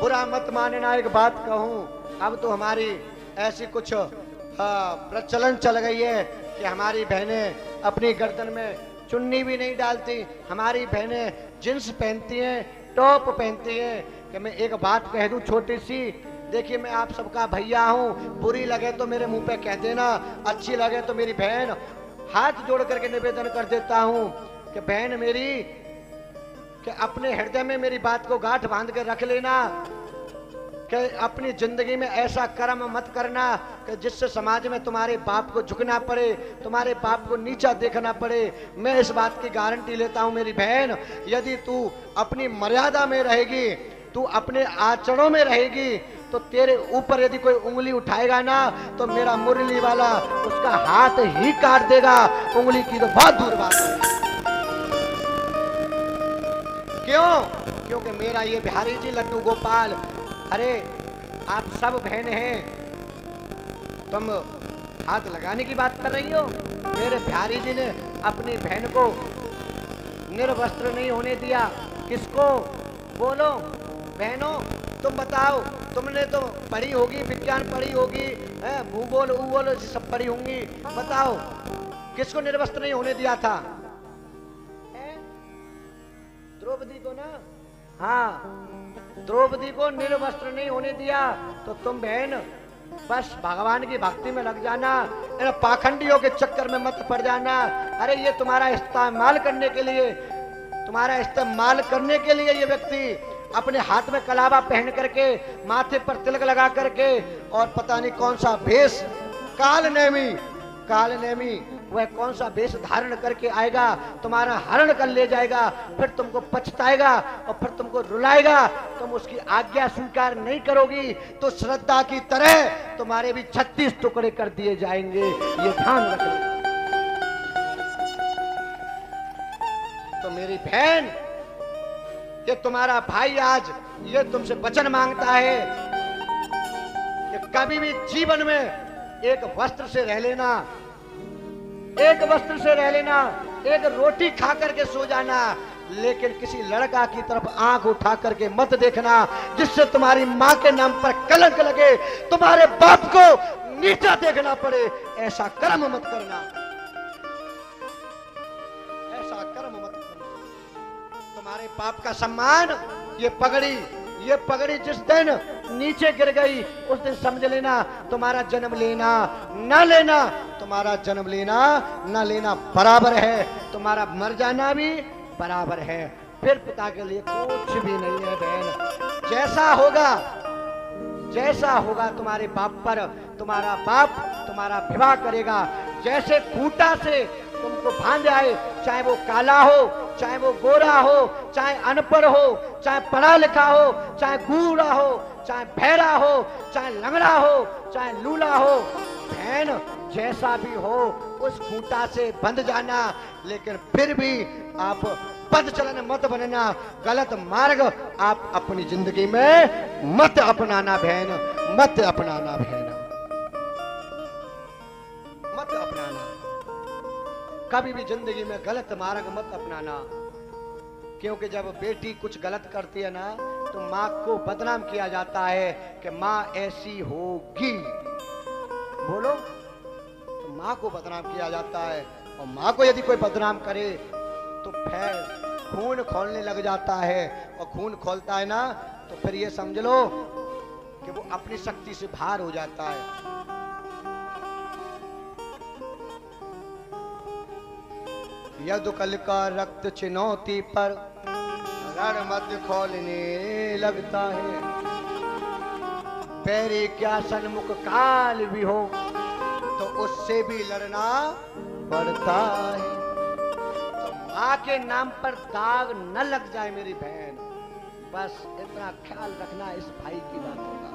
बुरा मत मानना, एक बात कहूं, अब तो हमारी ऐसी कुछ प्रचलन चल गई है कि हमारी बहनें अपनी गर्दन में चुन्नी भी नहीं डालती, हमारी बहनें जींस पहनती हैं, टॉप पहनती हैं। कि मैं एक बात कह दूं छोटी सी, देखिए मैं आप सबका भैया हूं, बुरी लगे तो मेरे मुंह पे कह देना, अच्छी लगे तो मेरी बहन हाथ जोड़ करके निवेदन कर देता हूं कि बहन मेरी, कि अपने हृदय में मेरी बात को गांठ बांध के रख लेना कि अपनी जिंदगी में ऐसा कर्म मत करना कि जिससे समाज में तुम्हारे बाप को झुकना पड़े, तुम्हारे बाप को नीचा देखना पड़े। मैं इस बात की गारंटी लेता हूं मेरी बहन, यदि तू अपनी मर्यादा में रहेगी, तू अपने आचरणों में रहेगी, तो तेरे ऊपर यदि कोई उंगली उठाएगा ना तो मेरा मुरली वाला उसका हाथ ही काट देगा, उंगली की तो बहुत दूर बात है। क्यों? क्योंकि मेरा ये बिहारी जी लड्डू गोपाल, अरे आप सब बहन हैं, तुम हाथ लगाने की बात कर रही हो। मेरे बिहारी जी ने अपनी बहन को निर्वस्त्र नहीं होने दिया। किसको? बोलो बहनों, तुम बताओ, तुमने तो पढ़ी होगी, विज्ञान पढ़ी होगी, भूगोल उगोल सब पढ़ी होंगी, बताओ किसको निर्वस्त्र नहीं होने दिया था? द्रौपदी को ना, हाँ द्रौपदी को निर्वस्त्र नहीं होने दिया। तो तुम बहन बस भगवान की भक्ति में लग जाना, इन पाखंडियों के चक्कर में मत पड़ जाना। अरे ये तुम्हारा इस्तेमाल करने के लिए, तुम्हारा इस्तेमाल करने के लिए ये व्यक्ति अपने हाथ में कलावा पहन करके, माथे पर तिलक लगा करके, और पता नहीं कौन सा भेष, काल नेमी वह कौन सा भेष धारण करके आएगा, तुम्हारा हरण कर ले जाएगा, फिर तुमको पछताएगा और फिर तुमको रुलाएगा। तुम उसकी आज्ञा स्वीकार नहीं करोगी तो श्रद्धा की तरह तुम्हारे भी 36 टुकड़े कर दिए जाएंगे, ये ध्यान रखना। तो मेरी बहन, ये तुम्हारा भाई आज ये तुमसे वचन मांगता है कि कभी भी जीवन में एक वस्त्र से रह लेना, एक वस्त्र से रह लेना, एक रोटी खा करके सो जाना, लेकिन किसी लड़का की तरफ आंख उठा करके मत देखना जिससे तुम्हारी मां के नाम पर कलंक लगे, तुम्हारे बाप को नीचा देखना पड़े। ऐसा कर्म मत करना, ऐसा कर्म मत करना। तुम्हारे बाप का सम्मान, ये पगड़ी जिस दिन नीचे गिर गई उस दिन समझ लेना तुम्हारा जन्म लेना ना लेना, तुम्हारा जन्म लेना ना लेना बराबर है, तुम्हारा मर जाना भी बराबर है। फिर पिता के लिए कुछ भी नहीं है बहन। जैसा होगा तुम्हारे बाप पर, तुम्हारा बाप तुम्हारा विवाह करेगा। जैसे खूंटा से तुमको बांध आए, चाहे वो काला हो, चाहे वो गोरा हो, चाहे अनपढ़ हो, चाहे पढ़ा लिखा हो, चाहे गूढ़ा हो, चाहे बहरा हो, चाहे लंगड़ा हो, चाहे लूला हो, बहन जैसा भी हो उस खूंटा से बंध जाना। लेकिन फिर भी आप पद चलन मत बनना, गलत मार्ग आप अपनी जिंदगी में मत अपनाना बहन, मत अपनाना बहन, मत अपनाना। कभी भी जिंदगी में गलत मार्ग मत अपनाना, क्योंकि जब बेटी कुछ गलत करती है ना तो माँ को बदनाम किया जाता है कि माँ ऐसी होगी। बोलो, तो माँ को बदनाम किया जाता है, और माँ को यदि कोई बदनाम करे तो फिर खून खोलने लग जाता है, और खून खोलता है ना तो फिर ये समझ लो कि वो अपनी शक्ति से बाहर हो जाता है। यदु कल का रक्त चुनौती पर रण मध्य खोलने लगता है, पैरी क्या सन्मुख काल भी हो तो उससे भी लड़ना पड़ता है। तो माँ के नाम पर दाग न लग जाए मेरी बहन, बस इतना ख्याल रखना इस भाई की बातों का।